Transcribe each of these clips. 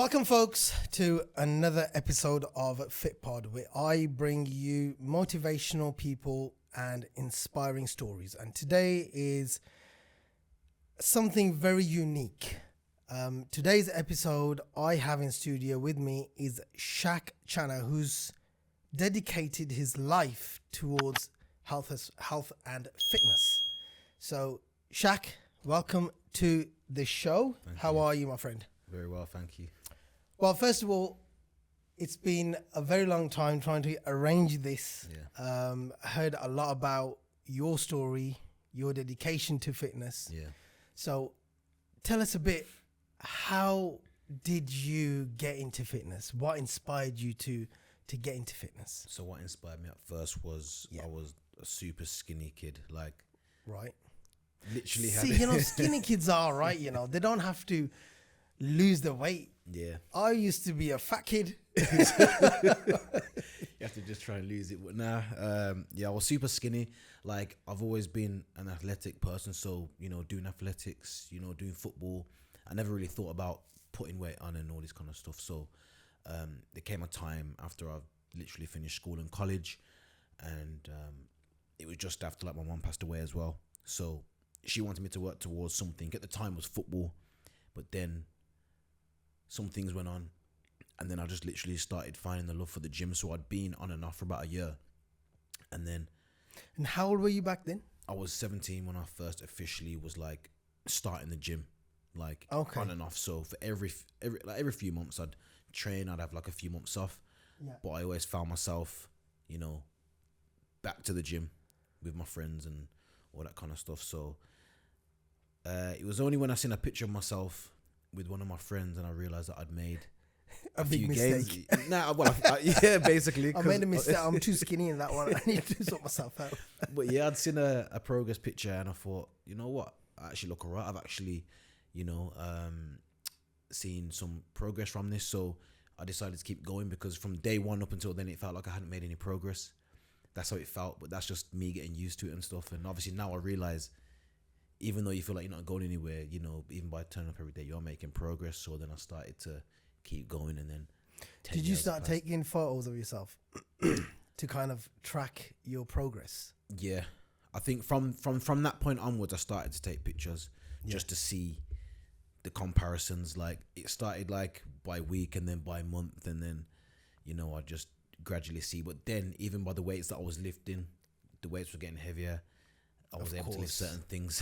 Welcome, folks, to another episode of Fitpod, where I bring you motivational people and inspiring stories. And today is something very unique. Today's episode I have in studio with me is Shaq Chana, who's dedicated his life towards health and fitness. So, Shaq, welcome to the show. How are you, my friend? Very well, thank you. Well, first of all, it's been a very long time trying to arrange this. Yeah. I heard a lot about your story, your dedication to fitness. Yeah. So tell us a bit, how did you get into fitness? What inspired you to get into fitness? So what inspired me at first was I was a super skinny kid, like Right. literally See, skinny kids are, right? They don't have to lose the weight. Yeah. I used to be a fat kid. You have to just try and lose it. But nah, I was super skinny. Like, I've always been an athletic person. So, doing athletics, doing football. I never really thought about putting weight on and all this kind of stuff. So, there came a time after I've literally finished school and college. And it was just after, my mum passed away as well. So, she wanted me to work towards something. At the time, it was football. But then some things went on. And then I just literally started finding the love for the gym. So I'd been on and off for about a year. And then... And how old were you back then? I was 17 when I first officially was starting the gym. Okay. On and off. So for every few months I'd train, I'd have a few months off. Yeah. But I always found myself, back to the gym with my friends and all that kind of stuff. So it was only when I seen a picture of myself with one of my friends and I realized that I'd made a big mistake. Yeah, basically. I made a mistake. I'm too skinny in that one. I need to sort myself out. But yeah, I'd seen a progress picture and I thought, you know what? I actually look alright. I've actually, seen some progress from this. So I decided to keep going because from day one up until then, it felt like I hadn't made any progress. That's how it felt. But that's just me getting used to it and stuff. And obviously now I realize, even though you feel like you're not going anywhere, even by turning up every day, you're making progress. So then I started to keep going, and then. Did you start taking photos of yourself to kind of track your progress? Yeah, I think from that point onwards, I started to take pictures just to see the comparisons. Like it started by week and then by month, and then I just gradually see. But then even by the weights that I was lifting, the weights were getting heavier. I was able to lift certain things.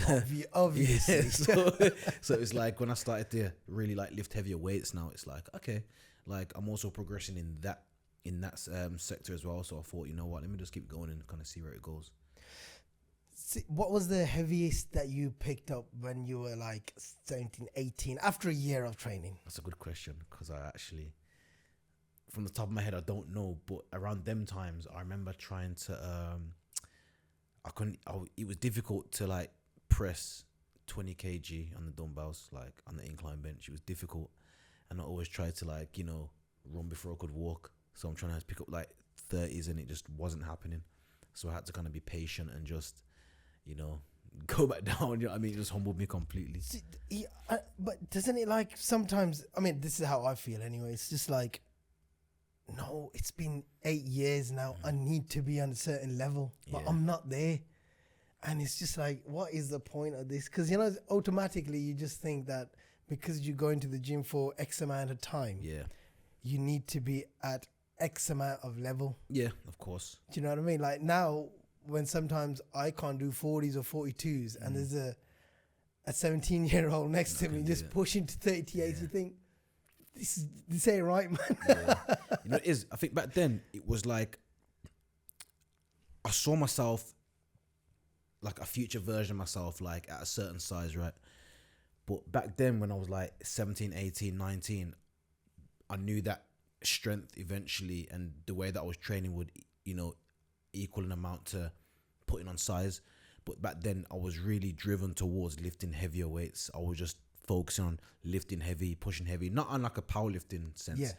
Obviously. Yeah, so it's like when I started to really lift heavier weights now, it's like, okay, I'm also progressing in that sector as well. So I thought, you know what, let me just keep going and kind of see where it goes. See, what was the heaviest that you picked up when you were 17, 18, after a year of training? That's a good question because I actually, from the top of my head, I don't know. But around them times, I remember trying to... it was difficult to press 20 kg on the dumbbells, on the incline bench. It was difficult. And I always tried to run before I could walk. So I'm trying to pick up 30s and it just wasn't happening. So I had to kind of be patient and just, go back down. You know what I mean? It just humbled me completely. But doesn't it sometimes, this is how I feel anyway. It's just no, it's been 8 years now. I need to be on a certain level, but I'm not there. And it's just what is the point of this? Because, automatically you just think that because you go into the gym for X amount of time, you need to be at X amount of level. Yeah, of course. Do you know what I mean? Now, when sometimes I can't do 40s or 42s and there's a 17-year-old next to me just pushing to 38, you think, this ain't right, man. It is. I think back then it was I saw myself a future version of myself at a certain size, right? But back then when I was 17, 18, 19, I knew that strength eventually and the way that I was training would, equal an amount to putting on size. But back then I was really driven towards lifting heavier weights. I was just focusing on lifting heavy, pushing heavy, not on a powerlifting sense,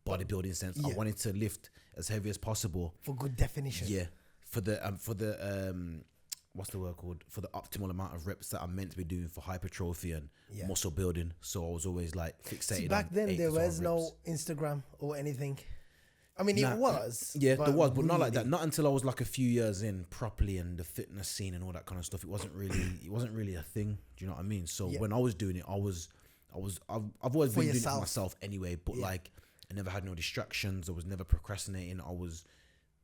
bodybuilding sense. I wanted to lift as heavy as possible for good definition. Yeah, for the what's the word called, for the optimal amount of reps that I'm meant to be doing for hypertrophy and Yeah. muscle building. So I was always like fixated. See, back on then 8 there to 12 was no reps. Instagram or anything. I mean, Nah, it was. Yeah, there was, but not like that. really- Not until I was like a few years in properly and the fitness scene and all that kind of stuff. It wasn't really a thing. Do you know what I mean? So Yeah. when I was doing it, I've always For been doing it yourself. for myself anyway. But Yeah. like, I never had no distractions. I was never procrastinating. I was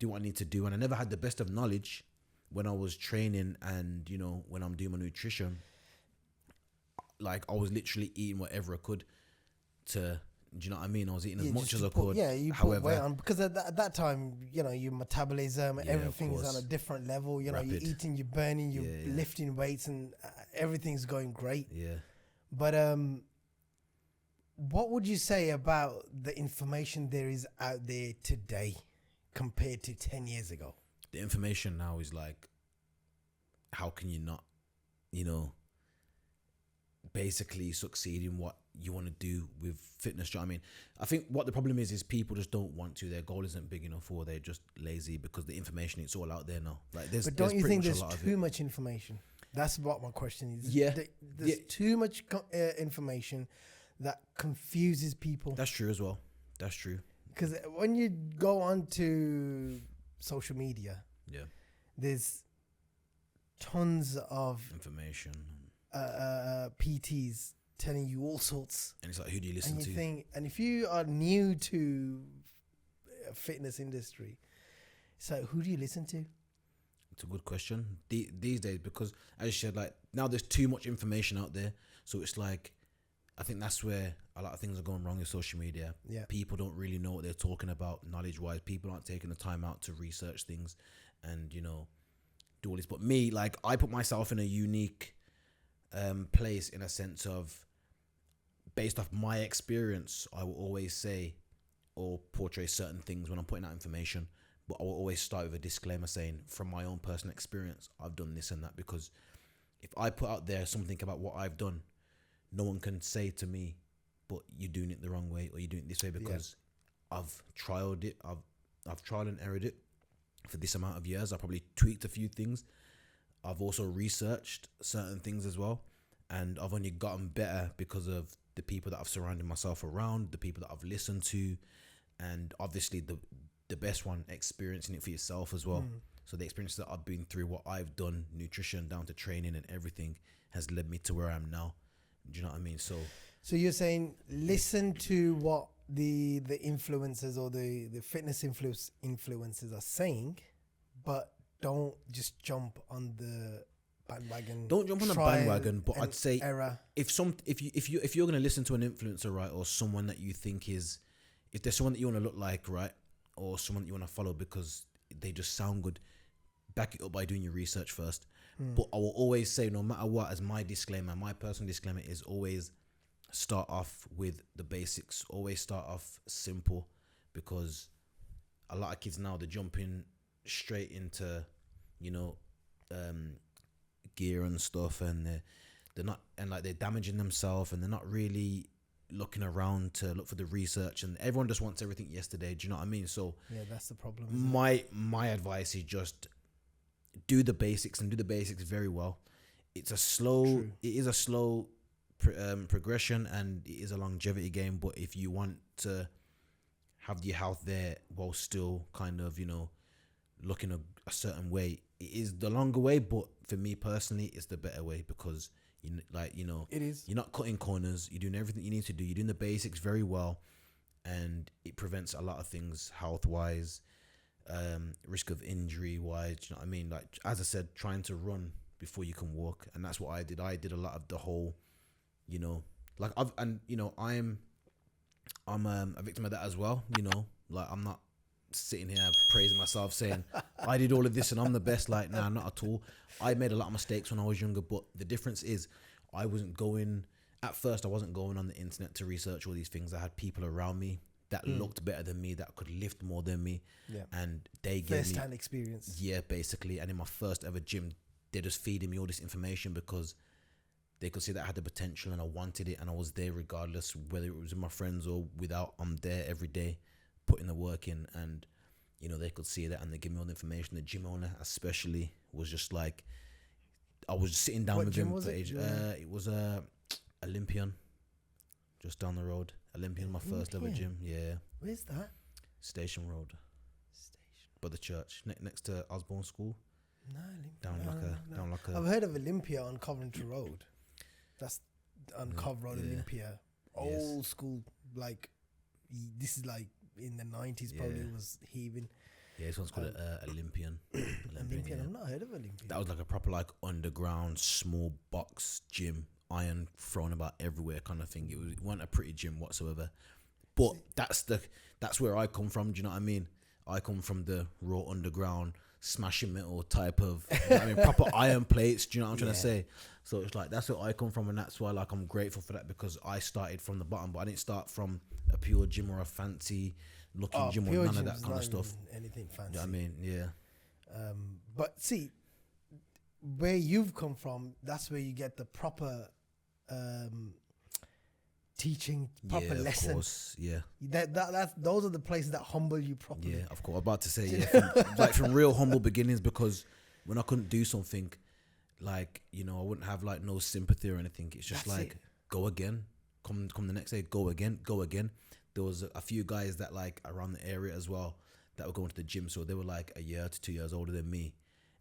doing what I need to do, and I never had the best of knowledge when I was training and when I'm doing my nutrition. Like, I was literally eating whatever I could to. Do you know what I mean? I was eating as Yeah, much just as to I put- could. Yeah, you However, put weight on because at that time, your metabolism, Yeah, of everything is on course. a different level. Rapid. You're eating, you're burning, you're Yeah, yeah. lifting weights, and everything's going great. yeah. But what would you say about the information there is out there today compared to 10 years ago? The information now is like, how can you not, basically succeed in what you want to do with fitness? Do you know what I mean? I think what the problem is people just don't want to. Their goal isn't big enough, or they're just lazy because the information, it's all out there now. Like, But don't you think there's lot of too much information? That's what my question is. Yeah. There's Yeah. too much information that confuses people. That's true as well. That's true. Because when you go on to social media, Yeah. there's tons of Information. PTs telling you all sorts. And it's like, who do you listen And you to? think, and if you are new to fitness industry, so who do you listen to? It's a good question. These days, because as you said, like, now there's too much information out there. So it's like, I think that's where a lot of things are going wrong with social media. Yeah. People don't really know what they're talking about knowledge-wise. People aren't taking the time out to research things and, do all this. But me, like, I put myself in a unique place in a sense of, based off my experience, I will always say or portray certain things when I'm putting out information. But I will always start with a disclaimer saying, from my own personal experience, I've done this and that. Because if I put out there something about what I've done, no one can say to me, but you're doing it the wrong way or you're doing it this way, because I've trialed it. I've trial and errored it for this amount of years. I probably tweaked a few things. I've also researched certain things as well. And I've only gotten better because of the people that I've surrounded myself around, the people that I've listened to, and obviously the best one, experiencing it for yourself as well. So the experience that I've been through, what I've done, nutrition down to training and everything, has led me to where I am now. Do you know what I mean? So you're saying listen to what the influencers or the fitness influencers are saying, but don't just jump on the bandwagon. don't jump on the Trial bandwagon. But and I'd say error. if you're gonna listen to an influencer, right, or someone that you think is, if there's someone that you want to look like, right, or someone that you want to follow because they just sound good, back it up by doing your research first. But I will always say, no matter what, as my disclaimer, my personal disclaimer is always start off with the basics. Always start off simple, because a lot of kids now, they're jumping straight into, gear and stuff, and they're not, and like, they're damaging themselves, and they're not really looking around to look for the research, and everyone just wants everything yesterday. Do you know what I mean? So Yeah, that's the problem. Isn't it? my advice is just do the basics, and do the basics very well. It is a slow progression, and it is a longevity game. But if you want to have your health there while still kind of looking a certain way, it is the longer way. But for me personally, it's the better way, because It is. you're not cutting corners. You're doing everything you need to do. You're doing the basics very well, and it prevents a lot of things health wise, risk of injury wise. You know what I mean? Like, as I said, trying to run before you can walk, and that's what I did. I did a lot of the whole, like I'm a victim of that as well. Like, I'm not sitting here praising myself saying I did all of this and I'm the best. Like, nah, not at all. I made a lot of mistakes when I was younger, but the difference is I wasn't going on the internet to research all these things. I had people around me that looked better than me, that could lift more than me, and they gave me First-hand experience. Yeah, basically. And in my first ever gym, they're just feeding me all this information because they could see that I had the potential and I wanted it, and I was there regardless, whether it was with my friends or without. I'm there every day putting the work in, and they could see that, and they give me all the information. The gym owner especially was just like, I was sitting down What with gym him was for it? age. It was Olympian, just down the road. Olympian, my first ever Olympian? gym. Yeah, Where's that? Station Road, Station. by the church, next to Osborne School. No, Olympia. Down No, like no, a no. down like a. I've heard of Olympia on Coventry Road. That's on Cov Road, yeah. Olympia. Yes. Old school, like this is like in the 90s. Probably Yeah. was heaving. Yeah, this one's called Olympian. Olympian. yeah. I've not heard of Olympia. That was like a proper like underground small box gym, iron thrown about everywhere kind of thing. It wasn't a pretty gym whatsoever. But that's where I come from. Do you know what I mean? I come from the raw underground smashing metal type of, you know what I mean, proper iron plates. Do you know what I'm trying to say? So it's like that's where I come from, and that's why like I'm grateful for that, because I started from the bottom, but I didn't start from a pure gym or a fancy looking gym or pure none of gym's that kind of not stuff. even anything fancy. You know what I mean? Yeah. But see, where you've come from, that's where you get the proper teaching, proper Yeah, lesson. of course. Yeah. That's those are the places that humble you properly. Yeah, of course. I'm about to say, yeah, from real humble beginnings, because when I couldn't do something, like, you know, I wouldn't have like no sympathy or anything. It's just That's like, it. go again. Come the next day, go again. There was a few guys that like around the area as well that were going to the gym, so they were like a year to 2 years older than me,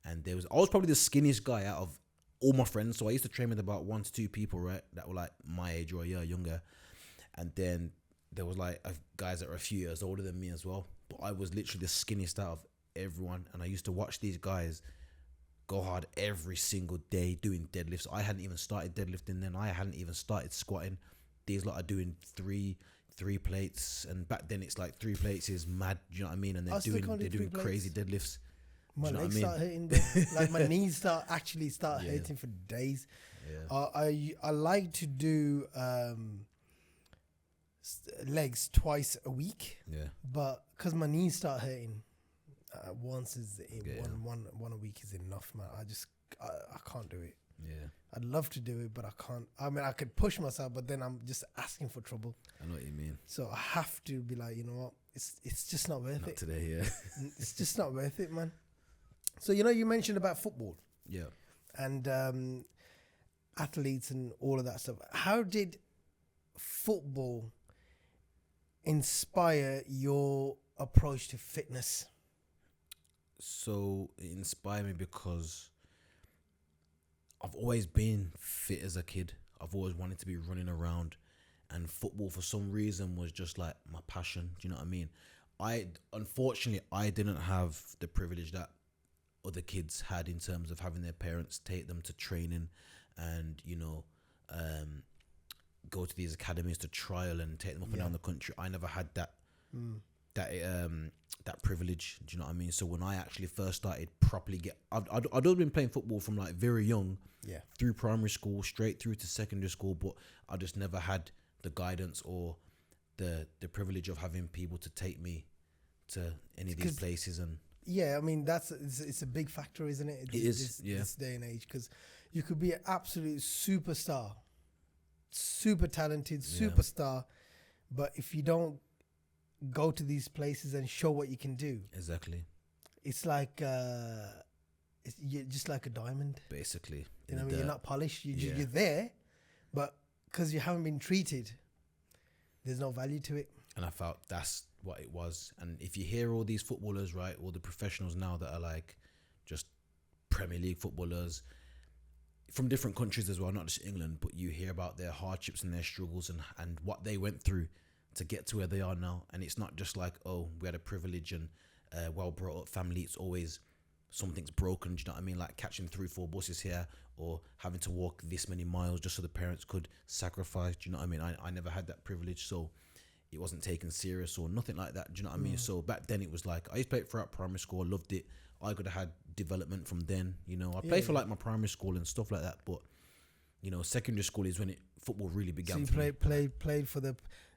and I was probably the skinniest guy out of all my friends. So I used to train with about 1 to 2 people, right, that were like my age or a year younger, and then there was like guys that were a few years older than me as well. But I was literally the skinniest out of everyone, and I used to watch these guys go hard every single day doing deadlifts. I hadn't even started deadlifting then. I hadn't even started squatting. These lot are doing three plates, and back then it's like 3 plates is mad. Do you know what I mean? And they're doing crazy deadlifts. My Do you know legs what I start hurting, bro. Like my knees start Yeah. hurting for days. Yeah. I like to do legs twice a week, Yeah. but because my knees start hurting, once Yeah. one a week is enough, man. I can't do it. Yeah. I'd love to do it, but I can't. I mean, I could push myself, but then I'm just asking for trouble. I know what you mean. So I have to be like, you know what? It's just not worth Not it. today, yeah. It's just not worth it, man. So you mentioned about football Yeah. and athletes and all of that stuff. How did football inspire your approach to fitness? So it inspired me because I've always been fit as a kid. I've always wanted to be running around, and football for some reason was just like my passion. Do you know what I mean? Unfortunately I didn't have the privilege that other kids had in terms of having their parents take them to training and, you know, go to these academies to trial and take them up and down the country. I never had that that privilege. Do you know what I mean? So when I actually first started properly I'd always been playing football from like very young, through primary school straight through to secondary school, but I just never had the guidance or the privilege of having people to take me to any of these places. And I mean it's a big factor, isn't it? It is, this day and age, because you could be an absolute superstar, super talented superstar, but if you don't go to these places and show what you can do, exactly, it's like you're just like a diamond, basically. You know what I mean? You're not polished. You're there, but because you haven't been treated, there's no value to it. And I felt that's what it was. And if you hear all these footballers, right, all the professionals now that are like just Premier League footballers from different countries as well, not just England, but you hear about their hardships and their struggles and what they went through to get to where they are now. And it's not just like, oh, we had a privilege and well brought up family. It's always something's broken. Do you know what I mean? Like catching 3-4 buses here, or having to walk this many miles just so the parents could sacrifice. Do you know what I mean? I never had that privilege, so it wasn't taken serious or nothing like that. Do you know what I mean? So back then it was like, I used to play throughout primary school. I loved it. I could have had development from then. You know, I played for like my primary school and stuff like that. But you know, secondary school is when football really began. So you played for the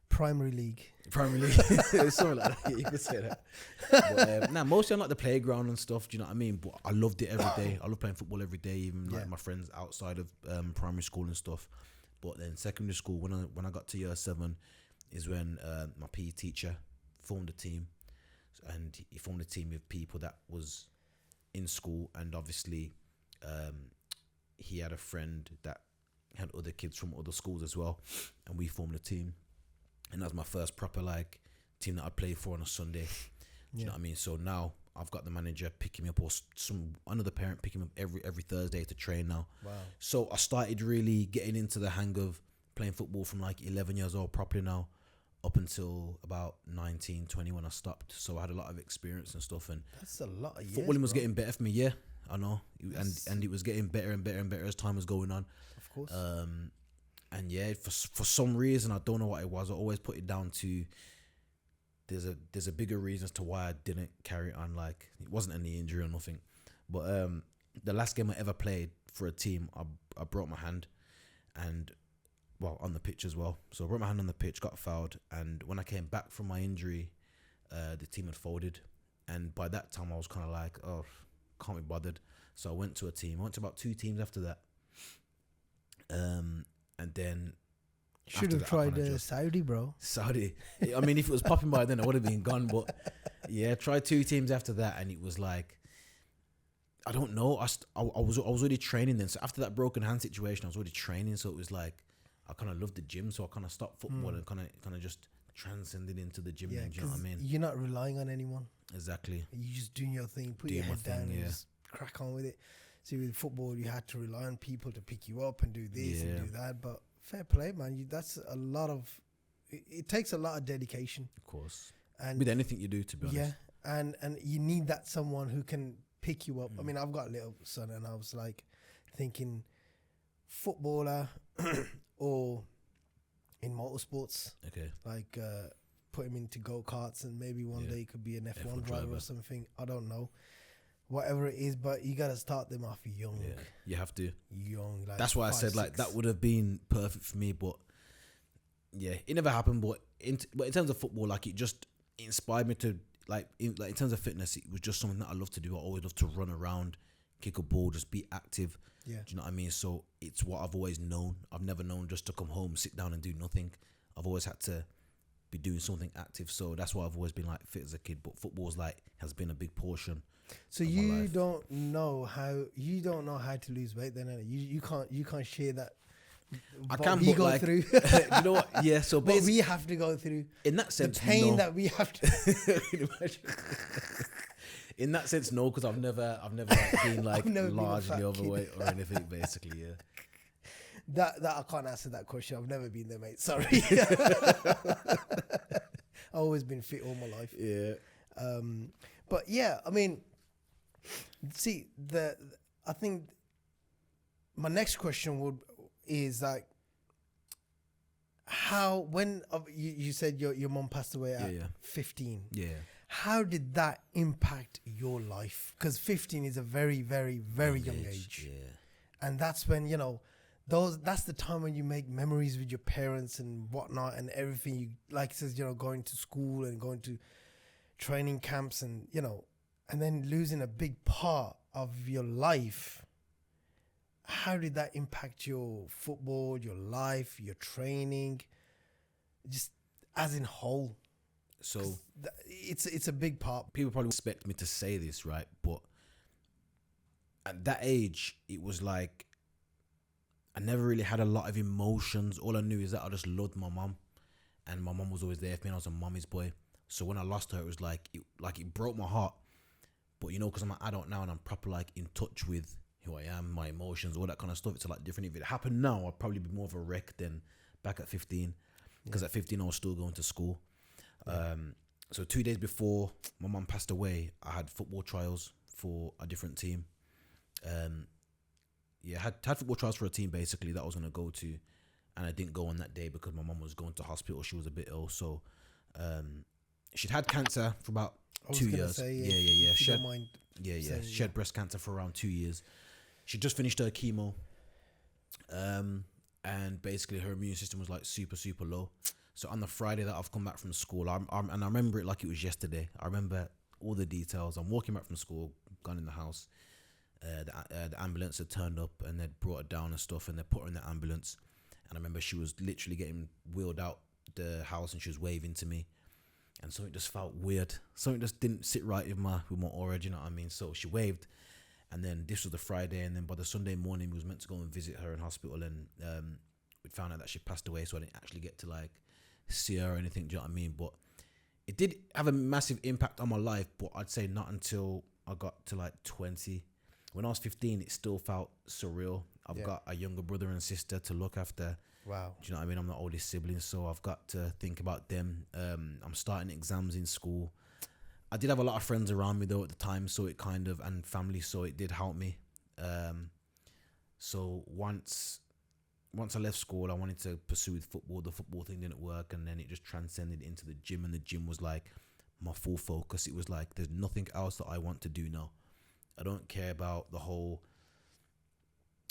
primary league. Primary league. It's something like that. You could say that. But, mostly on like the playground and stuff. Do you know what I mean? But I loved it every day. I love playing football every day, even like my friends outside of primary school and stuff. But then secondary school, when I got to year 7, is when my PE teacher formed a team, and he formed a team with people that was in school, and obviously he had a friend that had other kids from other schools as well, and we formed a team, and that was my first proper like team that I played for on a Sunday. Do you know what I mean? So now I've got the manager picking me up, or another parent picking me up every Thursday to train now. Wow. So I started really getting into the hang of playing football from like 11 years old properly now, up until about 19, 20 when I stopped. So I had a lot of experience and stuff, and That's a lot of years. footballing was getting better for me. Yeah, I know, and it was getting better and better and better as time was going on. Of course. And yeah, for some reason I don't know what it was. I always put it down to there's a bigger reason as to why I didn't carry it on. Like, it wasn't any injury or nothing, but the last game I ever played for a team, I broke my hand, and well, on the pitch as well. So I broke my hand on the pitch, got fouled, and when I came back from my injury, the team had folded, and by that time I was kind of like, oh, can't be bothered. So I went to a team. I went to about 2 teams after that, and then should have tried Saudi, bro. Saudi. I mean, if it was popping by then, I would have been gone. But yeah, tried 2 teams after that, and it was like, I don't know. I was already training then. So after that broken hand situation, I was already training. So it was like, I kind of loved the gym. So I kind of stopped football and kind of just transcended into the gym. Yeah, then, do you know what I mean? You're not relying on anyone. Exactly. You're just doing your thing, put Doing your my head down, thing, and yeah. just crack on with it. See, with football, you had to rely on people to pick you up and do this and do that. But fair play, man. That's a lot of. It takes a lot of dedication. Of course. And with anything you do, to be honest. Yeah, and you need that someone who can pick you up. I mean, I've got a little son, and I was like thinking, footballer or in motorsports. Okay. Like put him into go-karts, and maybe one day he could be an F1 driver or something. I don't know. Whatever it is, but you got to start them off young. Yeah, you have to. Young. Like that's why 5, I said 6. like that would have been perfect for me, but yeah, it never happened. But in terms of football, like, it just inspired me to in terms of fitness, it was just something that I love to do. I always love to run around, kick a ball, just be active. Yeah. Do you know what I mean? So it's what I've always known. I've never known just to come home, sit down and do nothing. I've always had to be doing something active. So that's why I've always been like fit as a kid. But football's has been a big portion. So you don't know how to lose weight, then you can't share that. I can, we but go through. You know what? Yeah. So, but we have to go through in that sense the pain no. that we have to. In that sense, no, because I've never like, been like largely overweight or anything. Basically, yeah. That I can't answer that question. I've never been there, mate. Sorry. I've always been fit all my life. Yeah. But yeah, I mean, see, I think my next question is like, when you said your mom passed away at 15. Yeah. How did that impact your life? Because 15 is a very, very, very young age. Yeah. And that's when, that's the time when you make memories with your parents and whatnot, and everything. You, like it says, going to school and going to training camps, and and then losing a big part of your life. How did that impact your football, your life, your training, just as in whole? So it's a big part. People probably expect me to say this, right? But at that age, it was like I never really had a lot of emotions. All I knew is that I just loved my mum, and my mum was always there for me. And I was a mummy's boy. So when I lost her, it was like it broke my heart. But because I'm an adult now and I'm proper like in touch with who I am, my emotions, all that kind of stuff, it's a lot different. If it happened now, I'd probably be more of a wreck than back at 15. Because at 15 I was still going to school. So 2 days before my mum passed away, I had football trials for a different team. Had football trials for a team basically that I was going to go to, and I didn't go on that day because my mum was going to hospital. She was a bit ill, so she'd had cancer for about 2 years. She had breast cancer for around 2 years. She just finished her chemo, and basically her immune system was like super, super low. So on the Friday that I've come back from school, and I remember it like it was yesterday. I remember all the details. I'm walking back from school, gone in the house. The ambulance had turned up and they'd brought her down and stuff, and they put her in the ambulance. And I remember she was literally getting wheeled out the house, and she was waving to me. And something just felt weird. Something just didn't sit right with my aura, do you know what I mean? So she waved, And then this was the Friday, and then by the Sunday morning, we was meant to go and visit her in hospital, and we found out that she passed away. So I didn't actually get to like see her or anything. Do you know what I mean? But it did have a massive impact on my life. But I'd say not until I got to like 20. When I was 15, it still felt surreal. I've got a younger brother and sister to look after. Wow. Do you know what I mean? I'm the oldest sibling, so I've got to think about them. I'm starting exams in school. I did have a lot of friends around me though at the time, so it kind of, and family, so it did help me. So once I left school, I wanted to pursue with football. The football thing didn't work, and then it just transcended into the gym, and the gym was like my full focus. It was like there's nothing else that I want to do now. I don't care about the whole,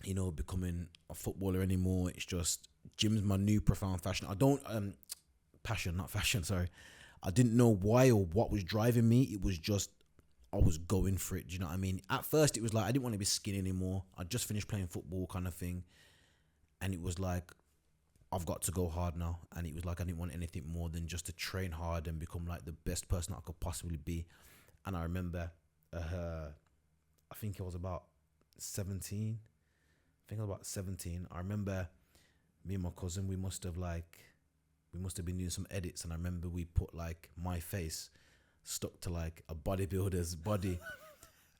you know, becoming a footballer anymore. It's just gym's my new profound fashion. I don't passion, not fashion, sorry. I didn't know why or what was driving me. It was just I was going for it. Do you know what I mean? At first, it was like I didn't want to be skinny anymore. I just finished playing football, kind of thing, and it was like I've got to go hard now. And it was like I didn't want anything more than just to train hard and become like the best person I could possibly be. And I remember, I think I was about 17. I remember me and my cousin. We must have been doing some edits, and I remember we put like my face stuck to like a bodybuilder's body.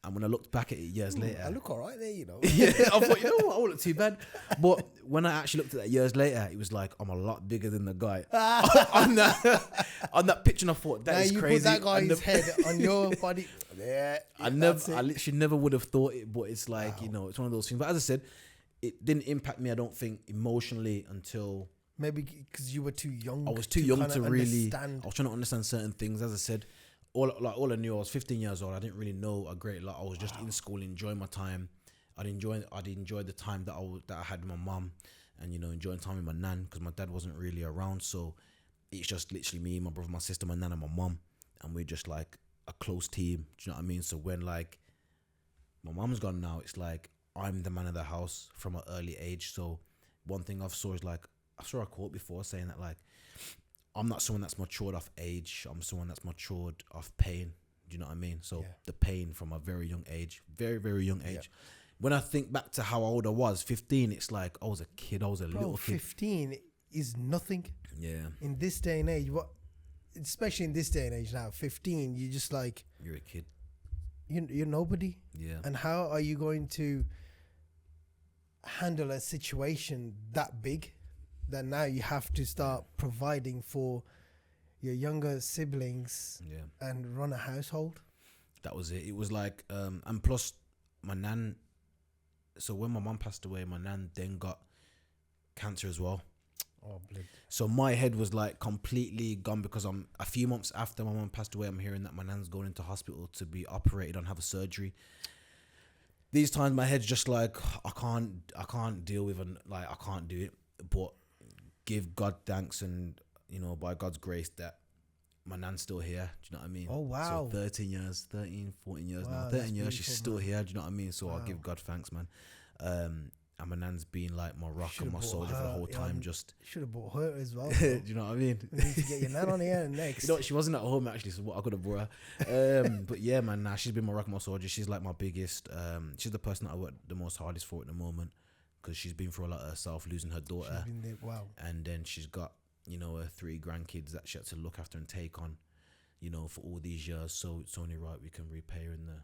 And when I looked back at it years later, I look all right there, you know. yeah, I thought, you know what, I won't look too bad. But when I actually looked at that years later, it was like I'm a lot bigger than the guy on that picture. And I thought that is crazy. Put that guy's head on your body. Yeah, I literally never would have thought it, but it's like you know, it's one of those things. But as I said, it didn't impact me, I don't think, emotionally until maybe because you were too young. I was too young to really understand. I was trying to understand certain things. As I said, all I knew, I was 15 years old. I didn't really know a great lot. I was just in school, enjoying my time. I'd enjoy the time that I had with my mum, and you know, enjoying time with my nan, because my dad wasn't really around. So it's just literally me, my brother, my sister, my nan, and my mum, and we're just like a close team. Do you know what I mean? So when like my mum's gone now, it's like I'm the man of the house from an early age. So one thing I saw a quote before saying that like I'm not someone that's matured off age. I'm someone that's matured off pain. Do you know what I mean? So the pain from a very young age, very, very young age. Yeah. When I think back to how old I was, 15, it's like I was a kid. I was a little kid. 15 is nothing. Yeah. In this day and age, especially in this day and age now, 15, you're just like... You're a kid. You're nobody. Yeah. And how are you going to handle a situation that big that now you have to start providing for your younger siblings and run a household? That was it. It was like, and plus my nan, so when my mum passed away, my nan then got cancer as well. Oh, blood. So my head was like completely gone, because I'm a few months after my mum passed away, I'm hearing that my nan's going into hospital to be operated on, have a surgery. These times my head's just like, I can't deal with I can't do it, but give God thanks, and you know, by God's grace, that my nan's still here. Do you know what I mean? Oh wow. So 14 years now. 13 years, she's still here. Do you know what I mean? So I'll give God thanks, man. And my nan's been like my rock and my soldier for the whole time. Just should have brought her as well. Do you know what I mean? We need to get your nan on here next. You know, she wasn't at home actually, so I could have brought her. But yeah, man, nah, she's been my rock and my soldier. She's like my biggest. She's the person that I work the most hardest for at the moment, because she's been through a lot herself, losing her daughter. She's been there, wow. And then she's got, you know, her 3 grandkids that she had to look after and take on, you know, for all these years. So it's only right we can repay her in the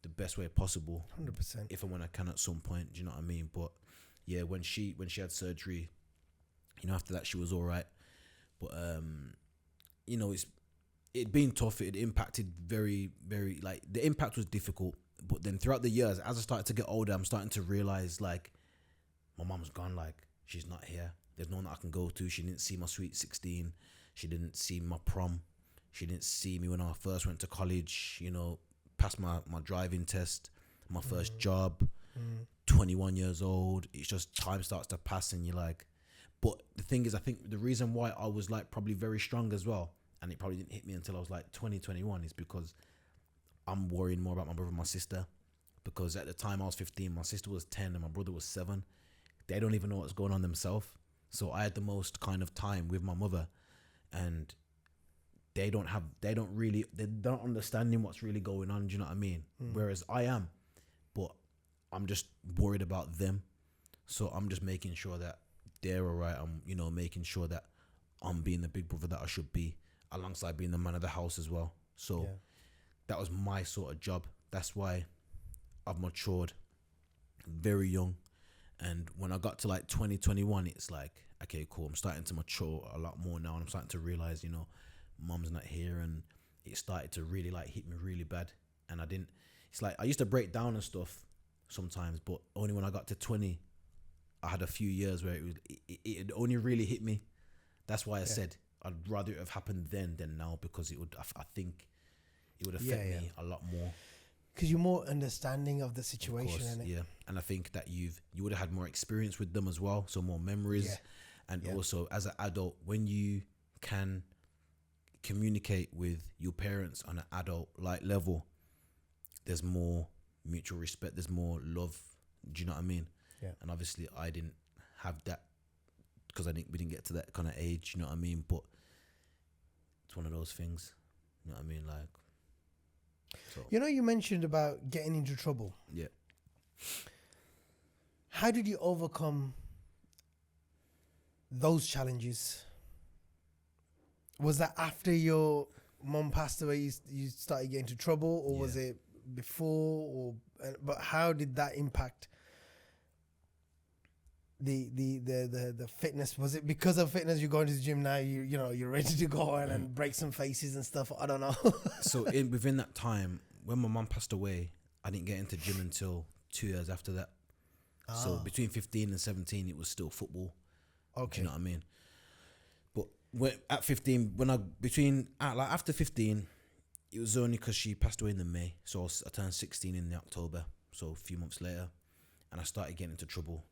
best way possible. 100%. If and when I can at some point. Do you know what I mean? But yeah, when she had surgery, you know, after that she was all right. But you know, it'd been tough. It impacted very, very, like, the impact was difficult. But then throughout the years, as I started to get older, I'm starting to realize, like, my mom's gone. Like, she's not here. There's no one that I can go to. She didn't see my sweet 16. She didn't see my prom. She didn't see me when I first went to college, you know, passed my driving test, my first job, 21 years old. It's just time starts to pass, and you're like, but the thing is, I think the reason why I was like probably very strong as well, and it probably didn't hit me until I was like 21, is because I'm worrying more about my brother and my sister. Because at the time I was 15, my sister was 10 and my brother was 7. They don't even know what's going on themselves. So I had the most kind of time with my mother, and they're not understanding what's really going on. Do you know what I mean? Whereas I am, but I'm just worried about them. So I'm just making sure that they're all right. I'm, making sure that I'm being the big brother that I should be, alongside being the man of the house as well. So that was my sort of job. That's why I've matured very young. And when I got to like 2021, it's like, okay, cool. I'm starting to mature a lot more now. And I'm starting to realize, mum's not here. And it started to really like hit me really bad. And it's like, I used to break down and stuff sometimes, but only when I got to 20, I had a few years where it only really hit me. That's why I said I'd rather it have happened then than now, because I think it would affect me a lot more. Because you're more understanding of the situation. Of course, and I think that you would have had more experience with them as well, so more memories. And also, as an adult, when you can communicate with your parents on an adult like level, there's more mutual respect, there's more love. Do you know what I mean? Yeah. And obviously I didn't have that, because we didn't get to that kind of age, you know what I mean? But it's one of those things, you know what I mean? Like, so. You mentioned about getting into trouble. Yeah. How did you overcome those challenges? Was that after your mom passed away, you started getting into trouble, or was it before? But how did that impact the fitness? Was it because of fitness? You're going to the gym now. You're ready to go on and break some faces and stuff. I don't know. So within that time, when my mum passed away, I didn't get into gym until 2 years after that. So between 15 and 17, it was still football. Okay. Do you know what I mean? But at 15, after 15, it was only because she passed away in the May. So I turned 16 in the October. So a few months later, and I started getting into trouble.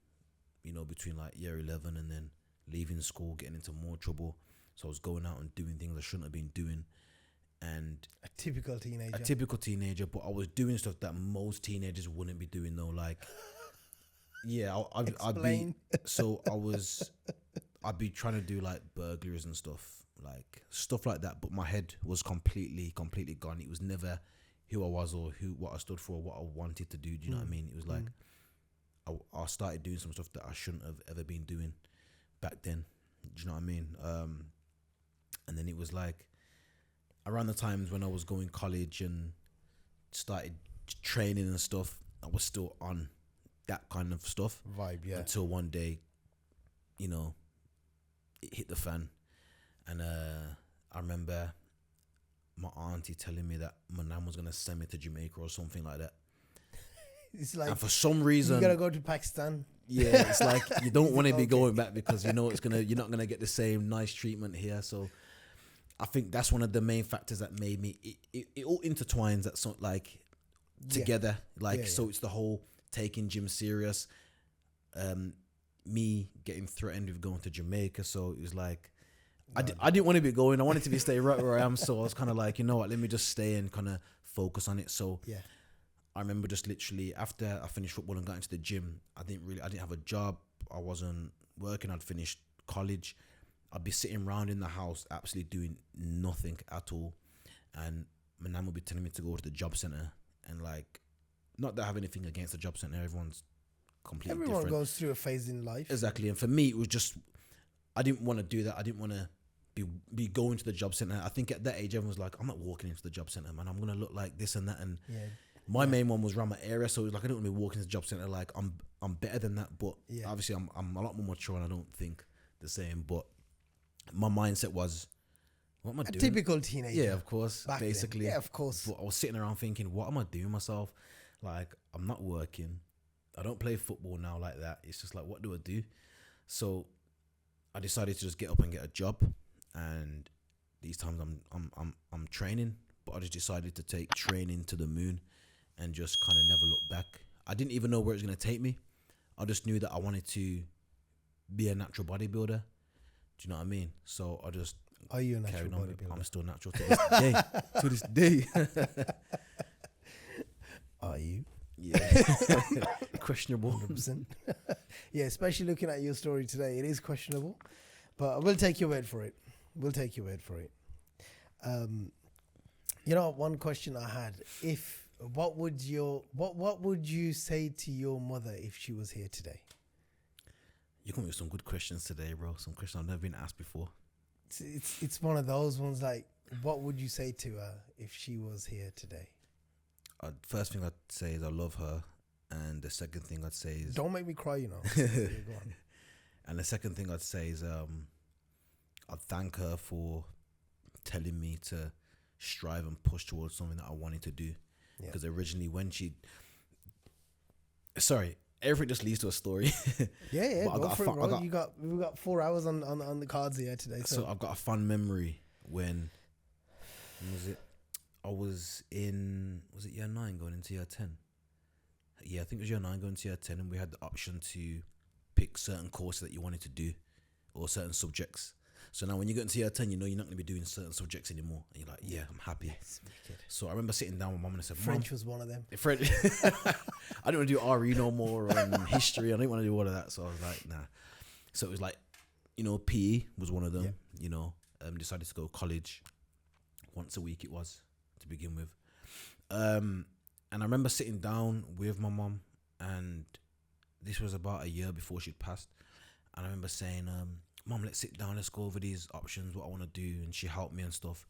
Between like year 11 and then leaving school, getting into more trouble. So I was going out and doing things I shouldn't have been doing. And a typical teenager, but I was doing stuff that most teenagers wouldn't be doing though. Like, I'd be trying to do like burglaries and stuff like that. But my head was completely gone. It was never who I was or what I stood for, or what I wanted to do. Do you know what I mean? It was like, I started doing some stuff that I shouldn't have ever been doing back then. Do you know what I mean? And then it was like around the times when I was going college and started training and stuff, I was still on that kind of stuff vibe, until one day, it hit the fan. And I remember my auntie telling me that my nan was gonna send me to Jamaica or something like that. It's like, and for some reason, you gotta go to Pakistan. Yeah, it's like you don't want to be going back, because you're not gonna get the same nice treatment here. So I think that's one of the main factors that made me. It all intertwines at some together. So it's the whole taking gym serious. Me getting threatened with going to Jamaica, so it was like I didn't want to be going. I wanted to be stay right where I am. So I was kind of like, you know what, let me just stay and kind of focus on it. So I remember just literally after I finished football and got into the gym, I didn't have a job. I wasn't working. I'd finished college. I'd be sitting around in the house, absolutely doing nothing at all. And my nan would be telling me to go to the job center. And like, not that I have anything against the job center. Everyone's completely different. Everyone goes through a phase in life. Exactly. And for me, it was just, I didn't want to do that. I didn't want to be going to the job center. I think at that age, everyone's like, I'm not walking into the job center, man. I'm going to look like this and that. And my main one was around my area. So it was like, I don't want to be walking to the job center. Like, I'm better than that. But obviously, I'm a lot more mature and I don't think the same. But my mindset was, what am I doing? Typical teenager. Yeah, of course. Basically. Then. Yeah, of course. But I was sitting around thinking, what am I doing myself? Like, I'm not working. I don't play football now like that. It's just like, what do I do? So I decided to just get up and get a job. And these times I'm training, but I just decided to take training to the moon and just kind of never look back. I didn't even know where it was going to take me. I just knew that I wanted to be a natural bodybuilder. Do you know what I mean? So I just Are you a natural bodybuilder? I'm still natural to this day. To this day. Are you? Yeah. Questionable. 100%. Yeah, especially looking at your story today, it is questionable. But we'll take your word for it. We'll take your word for it. One question I had, if what would you say to your mother if she was here today? You're coming with some good questions today, bro. Some questions I've never been asked before. It's one of those ones like, what would you say to her if she was here today? First thing I'd say is I love her, and the second thing I'd say is don't make me cry, you know. Yeah, go on. And the second thing I'd say is I'd thank her for telling me to strive and push towards something that I wanted to do. Because originally when everything just leads to a story. Yeah. We've got 4 hours on the cards here today. So I've got a fun memory when was it? I was in, was it year 9 going into year 10? Yeah, I think it was year 9 going into year 10, and we had the option to pick certain courses that you wanted to do or certain subjects. So now when you get into year 10, you know you're not going to be doing certain subjects anymore. And you're like, yeah, I'm happy. Yes, so I remember sitting down with mum and I said, French was one of them. French. I didn't want to do RE no more, or history. I didn't want to do all of that. So I was like, nah. So it was like, PE was one of them, decided to go to college once a week it was to begin with. And I remember sitting down with my mum, and this was about a year before she'd passed. And I remember saying, Mum, let's sit down, let's go over these options, what I want to do. And she helped me and stuff.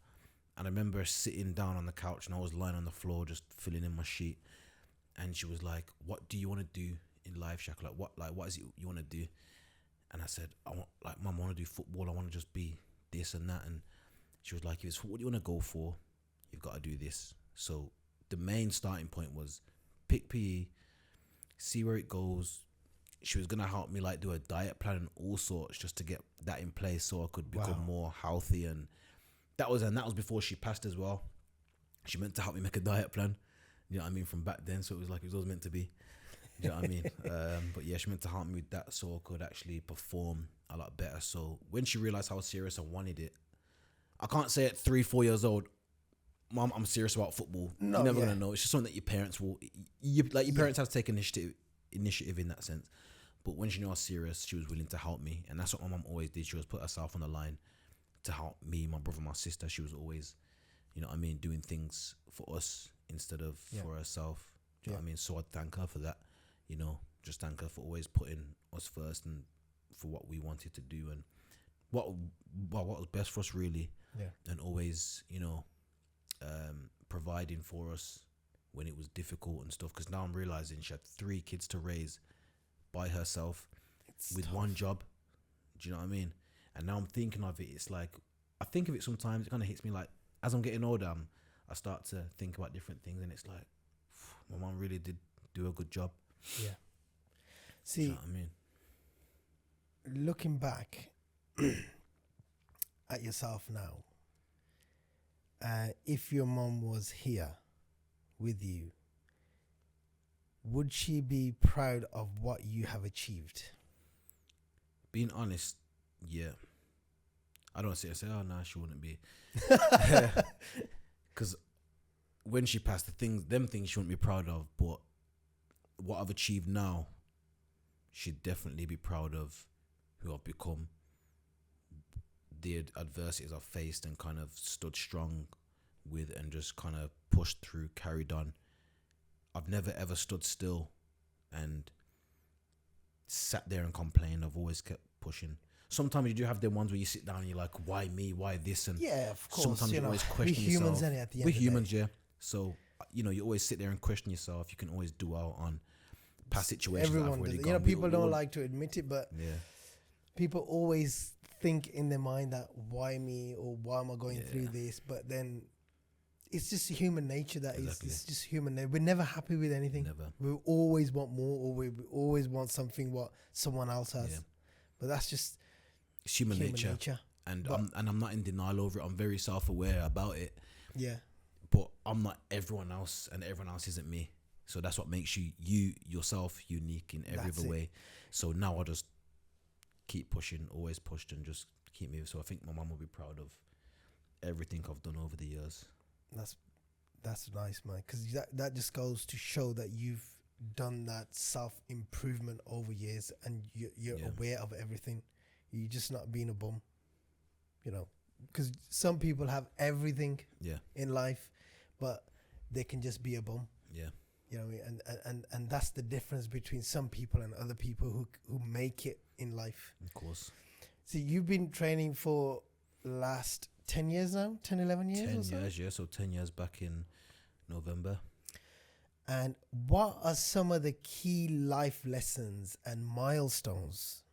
And I remember sitting down on the couch, and I was lying on the floor just filling in my sheet. And she was like, what do you want to do in life, Shaq? What is it you want to do? And I said, Mum, I want to do football. I want to just be this and that. And she was like, if it's what you want to go for, you've got to do this. So the main starting point was pick PE, see where it goes. She was gonna help me do a diet plan and all sorts just to get that in place so I could become more healthy. And that was before she passed as well. She meant to help me make a diet plan, you know what I mean, from back then. So it was always meant to be, you know what I mean. But yeah, she meant to help me with that so I could actually perform a lot better. So when she realized how serious I wanted it, I can't say at 3-4 years old, Mom, I'm serious about football. No, you're never gonna know. It's just something that your parents will. Your parents have to take initiative in that sense. But when she knew I was serious, she was willing to help me, and that's what my mum always did. She was put herself on the line to help me, my brother, my sister. She was always, you know what I mean, doing things for us instead of for herself. Do you know what I mean? So I thank her for that. Just thank her for always putting us first and for what we wanted to do and what was best for us really. Yeah. And always, providing for us when it was difficult and stuff. Because now I'm realizing she had 3 kids to raise by herself with one job. Do you know what I mean? And now I'm thinking of it. It's like, I think of it sometimes. It kind of hits me like, as I'm getting older, I start to think about different things, and it's like, my mom really did do a good job. Yeah. See, you know what I mean? Looking back at yourself now, if your mom was here with you, would she be proud of what you have achieved? Being honest, yeah. I don't say, oh, no, she wouldn't be. Because when she passed, them things she wouldn't be proud of, but what I've achieved now, she'd definitely be proud of who I've become, the adversities I've faced and kind of stood strong with and just kind of pushed through, carried on. I've never ever stood still and sat there and complained. I've always kept pushing. Sometimes you do have them ones where you sit down and you're like, why me? Why this? And yeah, of course. Sometimes you always question yourself. We're humans, at the end We're humans, yeah. So, you always sit there and question yourself. You can always dwell on past situations. Everyone does it. People don't like to admit it, but yeah, people always think in their mind that why me, or why am I going through this? But then it's just human nature. It's just human nature. We're never happy with anything. Never. We always want more, or we always want something what someone else has. Yeah. But that's just human nature. And I'm not in denial over it. I'm very self-aware about it. Yeah. But I'm not everyone else, and everyone else isn't me. So that's what makes you yourself unique in every other way. So now I just keep pushing, always pushed, and just keep moving. So I think my mum will be proud of everything I've done over the years. That's nice, man. Because that just goes to show that you've done that self-improvement over years, and you're aware of everything. You're just not being a bum, because some people have everything in life, but they can just be a bum. Yeah. You know what I mean? And that's the difference between some people and other people who make it in life. Of course. So you've been training for last 10 years now? 10, 11 years 10 or so? years, yeah. So 10 years back in November. And what are some of the key life lessons and milestones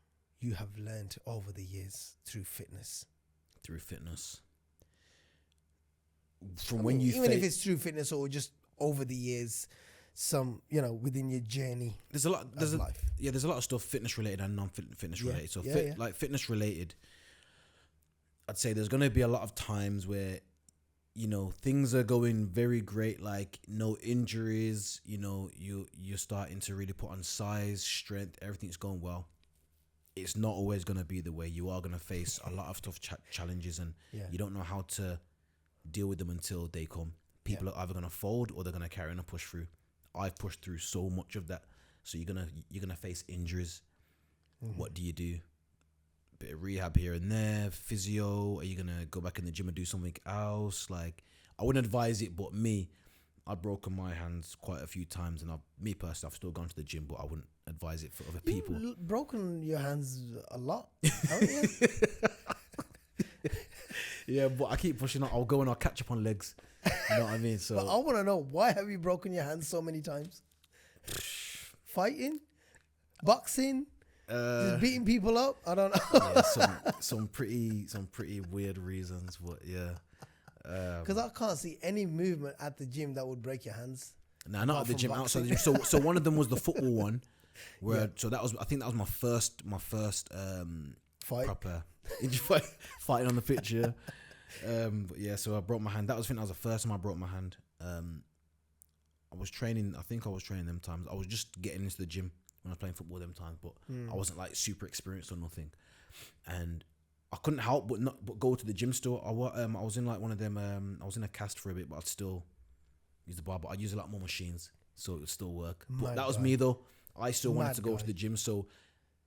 you have learned over the years through fitness? Through fitness. From when you even if it's through fitness or just over the years, some, you know, within your journey. There's a lot. There's of a, life. yeah. There's a lot of stuff fitness related and non-fitness related. So like fitness related, I'd say there's gonna be a lot of times where, you know, things are going very great, like no injuries. You know, you're starting to really put on size, strength. Everything's going well. It's not always gonna be the way. You are gonna face a lot of tough challenges, and you don't know how to deal with them until they come. People are either gonna fold or they're gonna carry on and push through. I've pushed through so much of that. So you're gonna face injuries. Mm-hmm. What do you do? Bit of rehab here and there, physio. Are you gonna go back in the gym and do something else? Like, I wouldn't advise it, but me, I've broken my hands quite a few times, and me personally, I've still gone to the gym, but I wouldn't advise it for other people. You've broken your hands a lot, haven't you? Yeah, but I keep pushing on. I'll go and I'll catch up on legs. You know what I mean? So but I want to know, why have you broken your hands so many times? Fighting? Boxing? Just beating people up? I don't know. Yeah, some pretty weird reasons, but yeah. Because I can't see any movement at the gym that would break your hands. Nah, not at the gym, outside the gym. So one of them was the football one, where so I think that was my first fight. Proper fighting on the pitch. Yeah. But yeah, so I broke my hand. I think that was the first time I broke my hand. I was training them times. I was just getting into the gym when I was playing football them times, but I wasn't like super experienced or nothing. And I couldn't help but go to the gym still. I was in like one of them. I was in a cast for a bit, but I'd still use the bar. But I'd use a lot more machines, so it would still work. But that was me though. I still wanted to go to the gym, so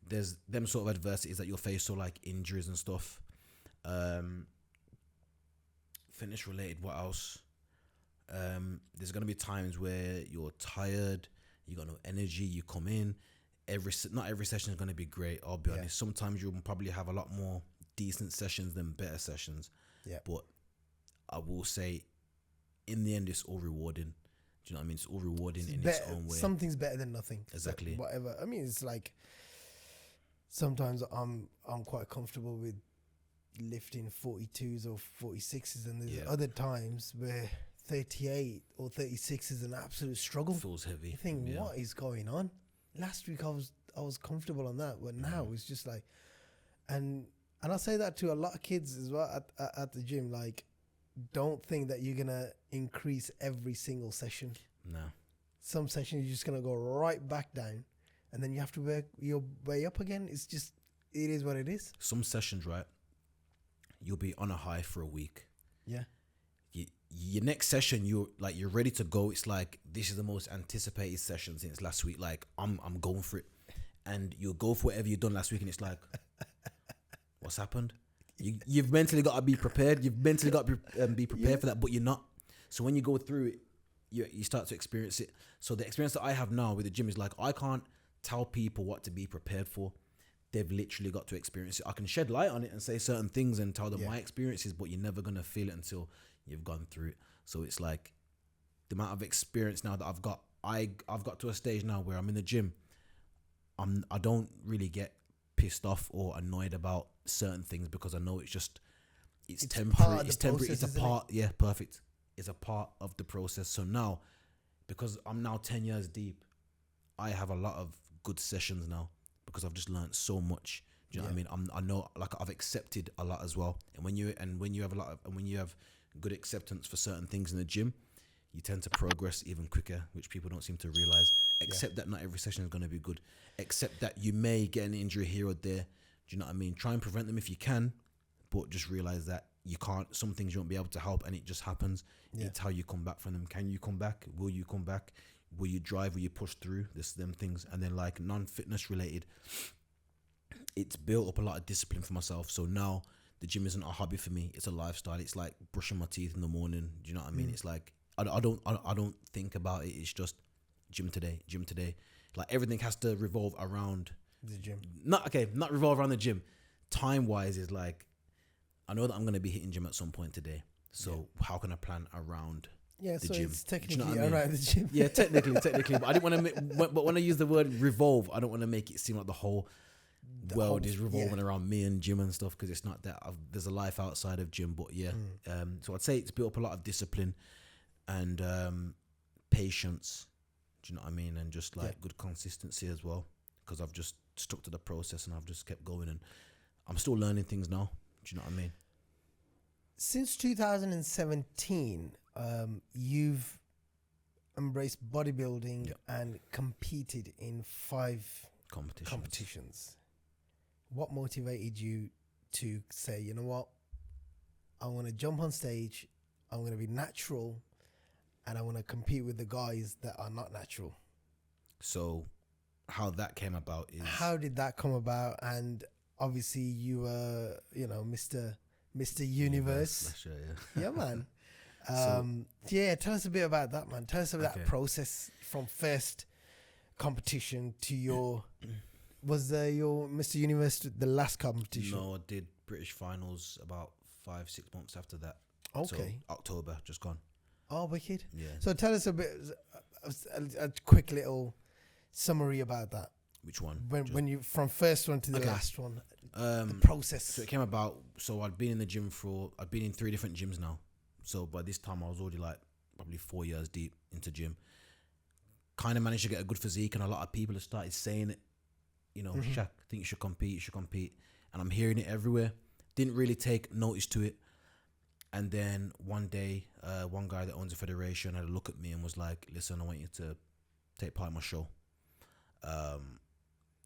there's them sort of adversities that you'll face, so like injuries and stuff. Fitness related, what else? There's gonna be times where you're tired, you got no energy, you come in. Not every session is gonna be great. I'll be honest. Sometimes you'll probably have a lot more decent sessions than better sessions. Yeah. But I will say, in the end, it's all rewarding. Do you know what I mean? It's all rewarding in its own way. Something's better than nothing. Exactly. Whatever. I mean, it's like sometimes I'm quite comfortable with lifting 42s or 46s, and there's other times where 38 or 36 is an absolute struggle. Feels heavy. You think, what is going on? Last week I was comfortable on that, but now it's just like, and I say that to a lot of kids as well at the gym. Like, don't think that you're gonna increase every single session. No. Some sessions you're just gonna go right back down, and then you have to work your way up again. It is what it is. Some sessions, right? You'll be on a high for a week. Yeah. Your next session, you're ready to go. It's like, this is the most anticipated session since last week. Like, I'm going for it, and you'll go for whatever you've done last week, and it's like, what's happened? You've mentally got to be prepared. You've mentally got to be prepared for that, but you're not. So when you go through it, you start to experience it. So the experience that I have now with the gym is like, I can't tell people what to be prepared for. They've literally got to experience it. I can shed light on it and say certain things and tell them my experiences, but you're never going to feel it until you've gone through it. So it's like, the amount of experience now that I've got to a stage now where I'm in the gym. I don't really get pissed off or annoyed about certain things, because I know it's temporary. It's temporary. It's a part. Yeah, perfect. It's a part of the process. So now, because I'm now 10 years deep, I have a lot of good sessions now, because I've just learned so much. Do you know what I mean? I know, like, I've accepted a lot as well. And when you have good acceptance for certain things in the gym, you tend to progress even quicker, which people don't seem to realize. Accept that not every session is going to be good. Accept that you may get an injury here or there. Do you know what I mean? Try and prevent them if you can, but just realize that you can't. Some things you won't be able to help, and it just happens. It's how you come back from them. Can you come back? Will you come back? Will you drive? Will you push through? Them things. And then, like, non-fitness related, it's built up a lot of discipline for myself. So now the gym isn't a hobby for me. It's a lifestyle. It's like brushing my teeth in the morning. Do you know what I mean? It's like, I don't think about it. It's just gym today. Like everything has to revolve around the gym. Not revolve around the gym. Time wise is like, I know that I'm gonna be hitting gym at some point today. So how can I plan around Yeah, the so gym? it's technically Do you know what I mean? around the gym. Yeah, technically. But I didn't want to. But when I use the word revolve, I don't want to make it seem like the whole world is revolving around me and gym and stuff, because it's not that. There's a life outside of gym, but yeah. So I'd say it's built up a lot of discipline and patience. Do you know what I mean? And just like good consistency as well, because I've just stuck to the process and I've just kept going, and I'm still learning things now. Do you know what I mean? Since 2017, you've embraced bodybuilding and competed in 5 competitions. What motivated you to say, you know what, I want to jump on stage, I'm going to be natural, and I want to compete with the guys that are not natural? So how that came about is... How did that come about? And obviously you were, Mr. Universe. Last year, Yeah, man. Tell us a bit about that, man. Tell us about that process from first competition to your... Was your Mr. Universe the last competition? No, I did British finals about 5-6 months after that. Okay. So October, just gone. Oh, wicked. Yeah. So tell us a bit, a quick little summary about that. Which one? When you, from first one to the last one, the process. So it came about, so I'd been in the gym I'd been in 3 different gyms now. So by this time I was already like probably 4 years deep into gym. Kind of managed to get a good physique, and a lot of people have started saying it. Shaq, I think you should compete. And I'm hearing it everywhere. Didn't really take notice to it. And then one day, one guy that owns a federation had a look at me and was like, listen, I want you to take part in my show. And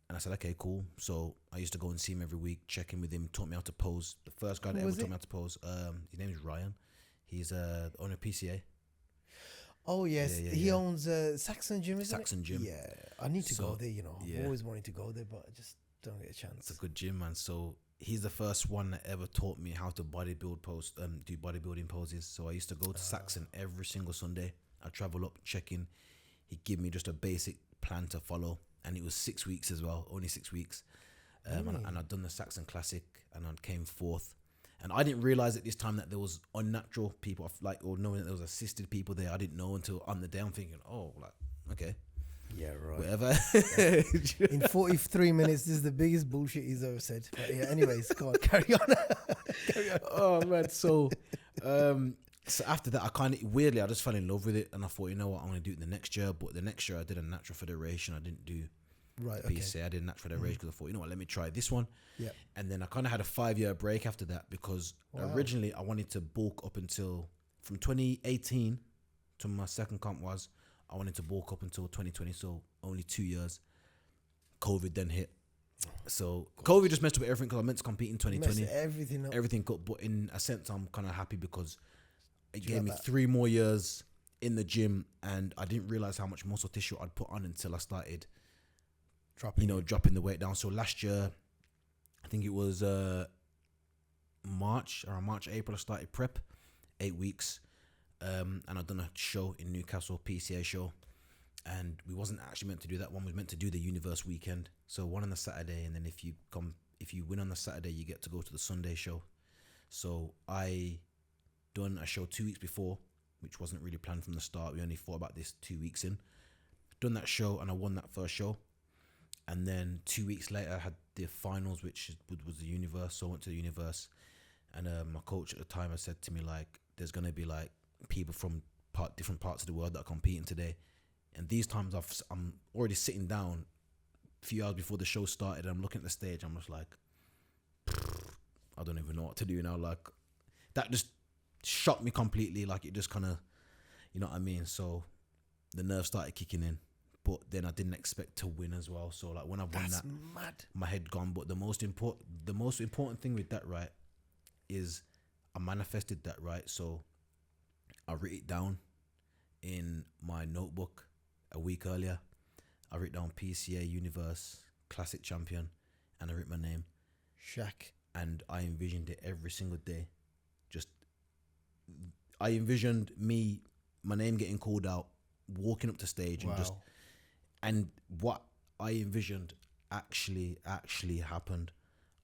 I said, okay, cool. So I used to go and see him every week, check in with him, taught me how to pose. The first guy that ever taught me how to pose, his name is Ryan. He's the owner of PCA. Oh, yes. He owns Saxon Gym, isn't Saxon it? Gym. Yeah. I need to go there, I've always wanted to go there, but I just don't get a chance. It's a good gym, man. So he's the first one that ever taught me how to do bodybuilding poses. So I used to go to Saxon every single Sunday. I'd travel up, check in. He'd give me just a basic plan to follow. And it was 6 weeks as well, only 6 weeks. And I'd done the Saxon Classic, and I came 4th. And I didn't realize at this time that there was unnatural people, or knowing that there was assisted people there. I didn't know until on the day. I'm thinking, okay. Yeah, right. Whatever. In 43 minutes, this is the biggest bullshit he's ever said. But yeah, anyways, go on, carry on. Oh, man. So after that, I just fell in love with it. And I thought, you know what, I'm going to do it the next year. But the next year I did a natural federation. I didn't do PCA. I did a natural federation because I thought, you know what, let me try this one. Yeah. And then I kind of had a 5-year break after that, because originally I wanted to bulk up until from 2018 to my second comp I wanted to bulk up until 2020, so only 2 years. COVID then hit. So COVID just messed up everything, because I meant to compete in 2020. Messed everything up. Everything got, but in a sense, I'm kind of happy because it gave me 3 more years in the gym, and I didn't realize how much muscle tissue I'd put on until I started dropping the weight down. So last year, I think it was March, April, I started prep, 8 weeks. And I'd done a show in Newcastle, PCA show, and we wasn't actually meant to do that one. We were meant to do the Universe weekend, so one on the Saturday, and then if you win on the Saturday, you get to go to the Sunday show. So I done a show 2 weeks before, which wasn't really planned from the start. We only thought about this 2 weeks in. Done that show, and I won that first show. And then 2 weeks later, I had the finals, which was the Universe. So I went to the Universe, and my coach at the time had said to me, like, there's gonna be like people from different parts of the world that are competing today, and these times I'm already sitting down a few hours before the show started, and I'm looking at the stage, I'm just like, I don't even know what to do now. Like, that just shocked me completely. Like, it just kind of, you know what I mean? So the nerves started kicking in, but then I didn't expect to win as well. So like, when I won that, mad. My head gone. But the most important thing with that, right, is I manifested that, right? So I wrote it down in my notebook a week earlier. I wrote down PCA Universe Classic Champion, and I wrote my name, Shaq. And I envisioned it every single day. I envisioned me my name getting called out, walking up to stage, Wow. and what I envisioned actually happened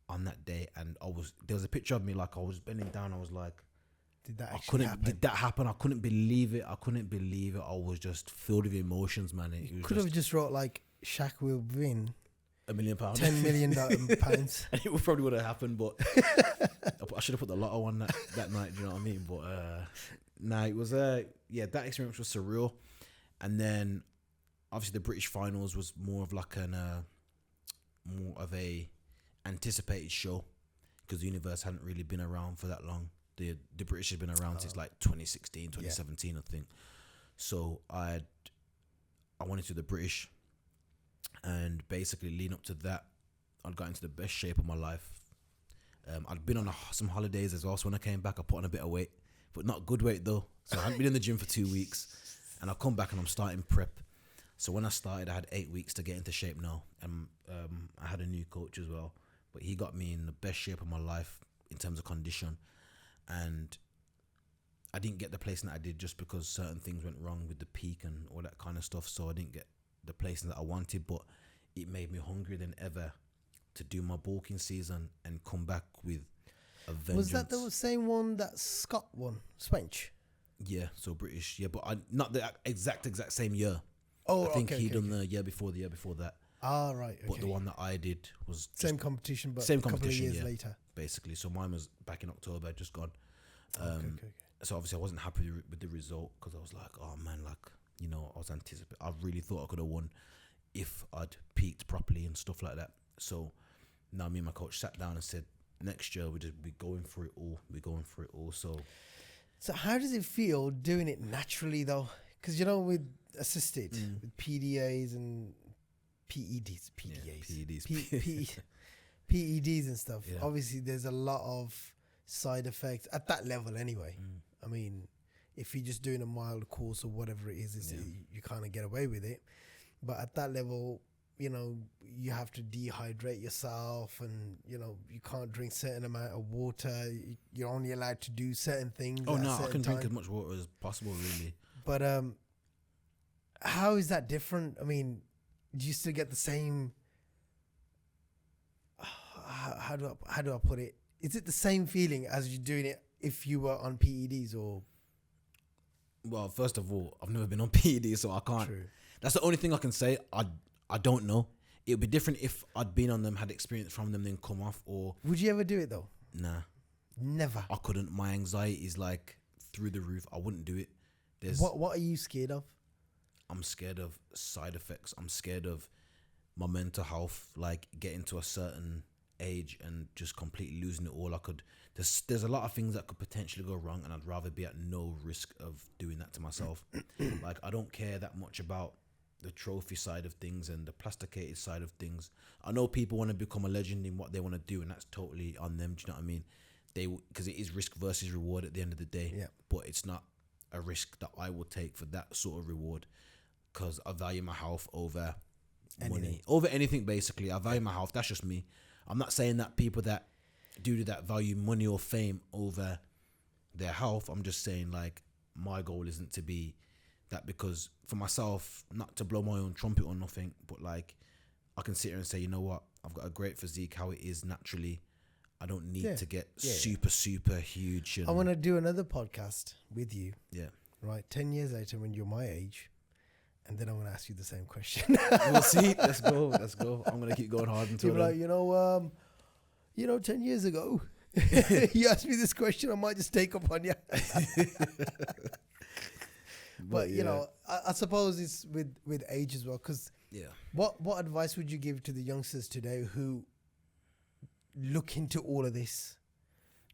on that day. And there was a picture of me, like I was bending down. I was like, Did that actually happen? did that happen? I couldn't believe it. I was just filled with emotions, man. It was Could have just wrote like Shaq will win £1 million, £10 million pounds. and it probably would have happened. But I should have put the lotto on that night. Do you know what I mean? But it was that experience was surreal. And then obviously the British finals was more of a anticipated show, because the universe hadn't really been around for that long. The British had been around since like 2016, 2017, I think. So I wanted to do the British, and basically leading up to that, I'd got into the best shape of my life. I'd been on some holidays as well, so when I came back, I put on a bit of weight, but not good weight though. So I hadn't been in the gym for 2 weeks, and I come back and I'm starting prep. So when I started, I had 8 weeks to get into shape now, and I had a new coach as well, but he got me in the best shape of my life in terms of condition. And I didn't get the placing that I did just because certain things went wrong with the peak and all that kind of stuff. So I didn't get the placing that I wanted, but it made me hungrier than ever to do my bulking season and come back with a vengeance. Was that the same one that Scott won? Swench? Yeah, so British. Yeah, but not the exact same year. Oh, I think okay, he done the year before that. Ah, right. Okay. But the one that I did was Same competition, but same a couple of competition, years yeah. later. Basically. So mine was back in October, just gone. Okay. So obviously I wasn't happy with the result, because I was like, oh man, like, you know, I was anticipating. I really thought I could have won if I'd peaked properly and stuff like that. So now me and my coach sat down and said, next year we're going for it all. So how does it feel doing it naturally though? Because you know, with assisted, with PDAs and PEDs, PEDs and stuff. Yeah. Obviously, there's a lot of side effects at that level anyway. I mean, if you're just doing a mild course or whatever it is, you kind of get away with it. But at that level, you know, you have to dehydrate yourself, and you know, you can't drink certain amount of water. You're only allowed to do certain things. Oh no, I can drink as much water as possible, really. But how is that different? I mean, do you still get the same? How do I put it? Is it the same feeling as you doing it if you were on PEDs or? Well, first of all, I've never been on PEDs, so I can't. True. That's the only thing I can say. I don't know. It would be different if I'd been on them, had experience from them, then come off. Or would you ever do it though? Nah, never. I couldn't. My anxiety is like through the roof. I wouldn't do it. What are you scared of? I'm scared of side effects. I'm scared of my mental health, like getting to a certain age and just completely losing it all. There's a lot of things that could potentially go wrong, and I'd rather be at no risk of doing that to myself. Like, I don't care that much about the trophy side of things and the plasticated side of things. I know people want to become a legend in what they want to do, and that's totally on them. Do you know what I mean? Because it is risk versus reward at the end of the day. Yeah. But it's not a risk that I will take for that sort of reward, because I value my health over money, over anything. Basically, I value my health. That's just me. I'm not saying that people that do that value money or fame over their health. I'm just saying, like, my goal isn't to be that, because for myself, not to blow my own trumpet or nothing, but like, I can sit here and say, you know what, I've got a great physique how it is naturally. I don't need to get super huge. I want to do another podcast with you. Yeah. Right. 10 years later, when you're my age, and then I'm going to ask you the same question. We'll see. Let's go. I'm going to keep going hard until you're like, 10 years ago, you asked me this question, I might just take up on you. But you know, I suppose it's with age as well. Because what advice would you give to the youngsters today who look into all of this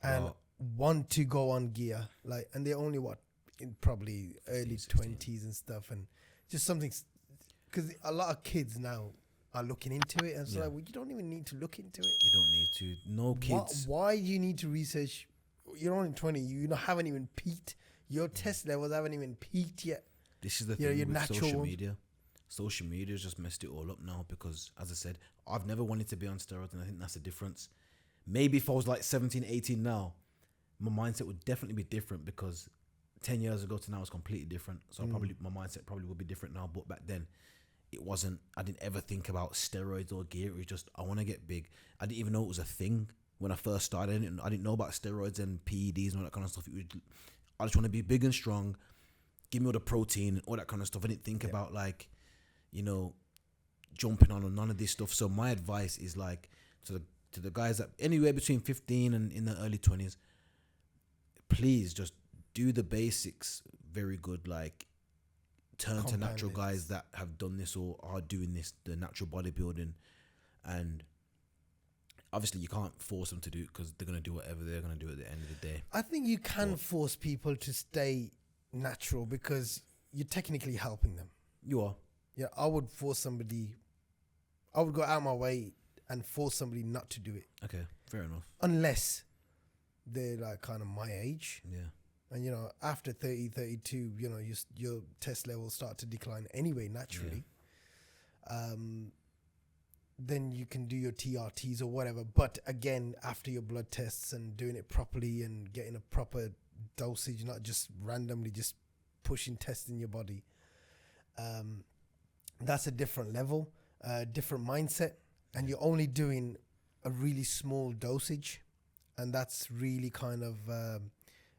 and want to go on gear, like, and they're only in probably early 20s and stuff, and just something, because a lot of kids now are looking into it, and so like, well, you don't even need to look into it. You don't need to. No kids. Why do you need to research? You're only 20. You haven't even peaked. Your test levels haven't even peaked yet. This is the thing with social media. Social media has just messed it all up now, because, as I said, I've never wanted to be on steroids, and I think that's the difference. Maybe if I was like 17, 18 now, my mindset would definitely be different, because 10 years ago to now is completely different. So probably my mindset probably would be different now. But back then, it wasn't. I didn't ever think about steroids or gear. It was just I want to get big. I didn't even know it was a thing when I first started. I didn't know about steroids and PEDs and all that kind of stuff. I just want to be big and strong. Give me all the protein and all that kind of stuff. I didn't think about like, you know, jumping on or none of this stuff. So my advice is like to the guys that anywhere between 15 and in the early 20s, please just do the basics very good. Like turn to natural guys that have done this or are doing this, the natural bodybuilding. And obviously you can't force them to do it because they're going to do whatever they're going to do at the end of the day. I think you can force people to stay natural because you're technically helping them. You are. Yeah, I would force somebody. I would go out of my way and force somebody not to do it. Okay, fair enough. Unless they're like kind of my age. Yeah. And, you know, after 30, 32, you know, your test levels start to decline anyway, naturally. Yeah. Then you can do your TRTs or whatever. But again, after your blood tests and doing it properly and getting a proper dosage, not just randomly just pushing tests in your body. That's a different level, different mindset. And you're only doing a really small dosage. And that's really kind of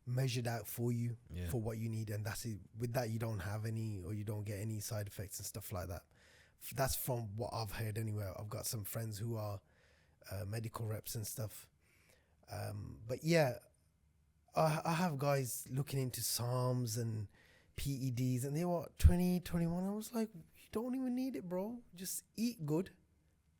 measured out for you for what you need. And that's it. With that, you don't have any or you don't get any side effects and stuff like that. That's from what I've heard anyway. I've got some friends who are medical reps and stuff. But yeah, I have guys looking into SARMs and PEDs and they're what, 20, 21? I was like, you don't even need it, bro. Just eat good.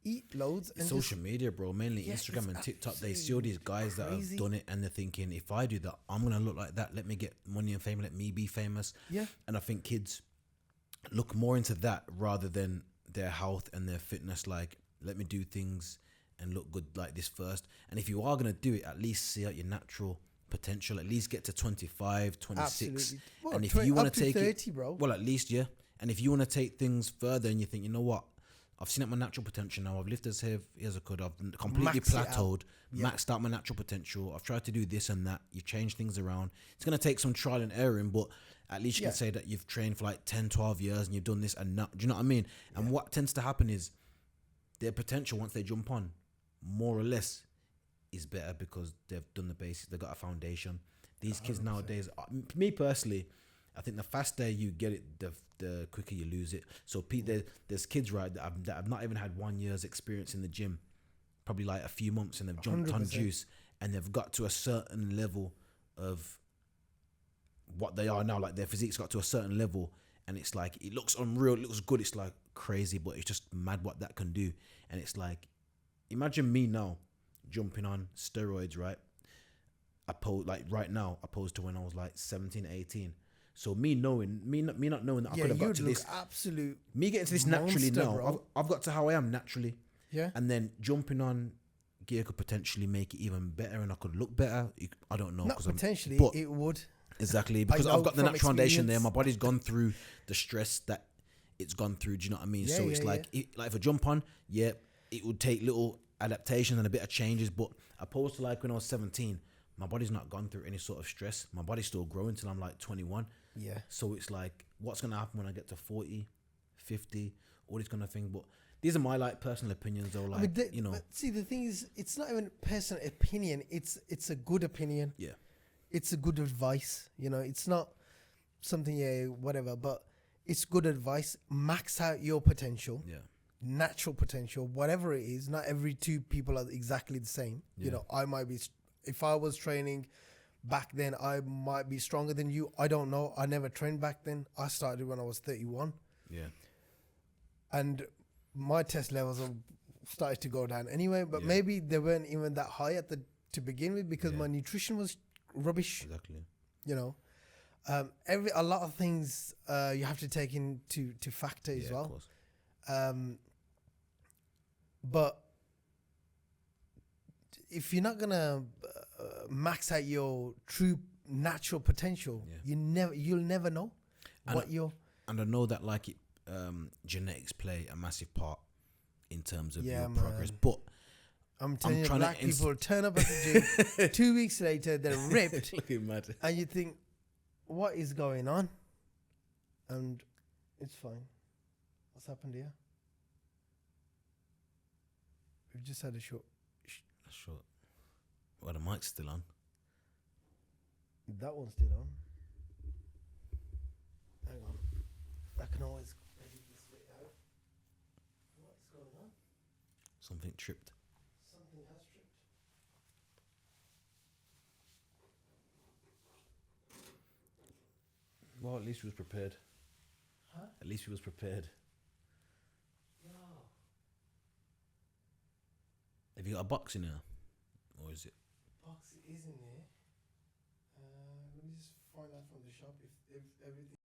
Eat loads. And social media, bro, mainly Instagram and TikTok. They see all these guys that have done it and they're thinking, if I do that, I'm going to look like that. Let me get money and fame. Let me be famous. Yeah. And I think kids look more into that rather than their health and their fitness. Like, let me do things and look good like this first. And if you are going to do it, at least see out your natural potential. At least get to 25, 26. Well, and if you want to take 30, bro. Well, at least, yeah. And if you want to take things further and you think, you know what? I've seen out my natural potential now. I've lifted as heavy as I could. I've completely plateaued, maxed out my natural potential. I've tried to do this and that. You've changed things around. It's going to take some trial and error, but at least you can say that you've trained for like 10, 12 years and you've done this and that. Do you know what I mean? And what tends to happen is their potential, once they jump on, more or less, is better because they've done the basics. They've got a foundation. These 100%. Kids nowadays, me personally, I think the faster you get it, the quicker you lose it. So there's kids, right, that have not even had 1 year's experience in the gym, probably like a few months, and they've jumped 100%. On juice, and they've got to a certain level of what they are now. Like their physique's got to a certain level, and it's like it looks unreal, it looks good, it's like crazy, but it's just mad what that can do. And it's like, imagine me now jumping on steroids, right? Like right now, opposed to when I was like 17, 18. So me not knowing that I could have got to this absolute me getting to this naturally now, bro. I've got to how I am naturally. Yeah. And then jumping on gear could potentially make it even better, and I could look better. I don't know. Not potentially, it would. Exactly, because I've got the natural foundation there. My body's gone through the stress that it's gone through. Do you know what I mean? So it's like if I jump on, it would take little adaptations and a bit of changes. But opposed to like when I was 17, my body's not gone through any sort of stress. My body's still growing till I'm like 21. Yeah. So it's like, what's going to happen when I get to 40, 50, all this kind of thing. But these are my like personal opinions though. Like, you know. But see, the thing is, it's not even personal opinion. It's a good opinion. Yeah. It's a good advice. You know, it's not something, whatever, but it's good advice. Max out your potential. Yeah. Natural potential, whatever it is. Not every two people are exactly the same. Yeah. You know, I might be, if I was training back then, I might be stronger than you. I don't know. I never trained back then. I started when I was 31. Yeah. And my test levels have started to go down anyway, but maybe they weren't even that high to begin with because my nutrition was rubbish. Exactly. You know, a lot of things you have to take into factor as well. Of course. But if you're not gonna max out your true natural potential, you'll never know what you're. And I know that like genetics play a massive part in terms of your progress, but I'm telling you, black people turn up at the gym 2 weeks later, they're ripped, looking mad, and you think, what is going on? And it's fine. What's happened here? We've just had a short. Short. Well, the mic's still on. That one's still on. Hang on. I can always edit this bit out. What's going on? Something tripped. Something has tripped. Well, at least we was prepared. Huh? At least we was prepared. No. Have you got a box in there? Or is it? Box is in there. Let me just find out from the shop if everything.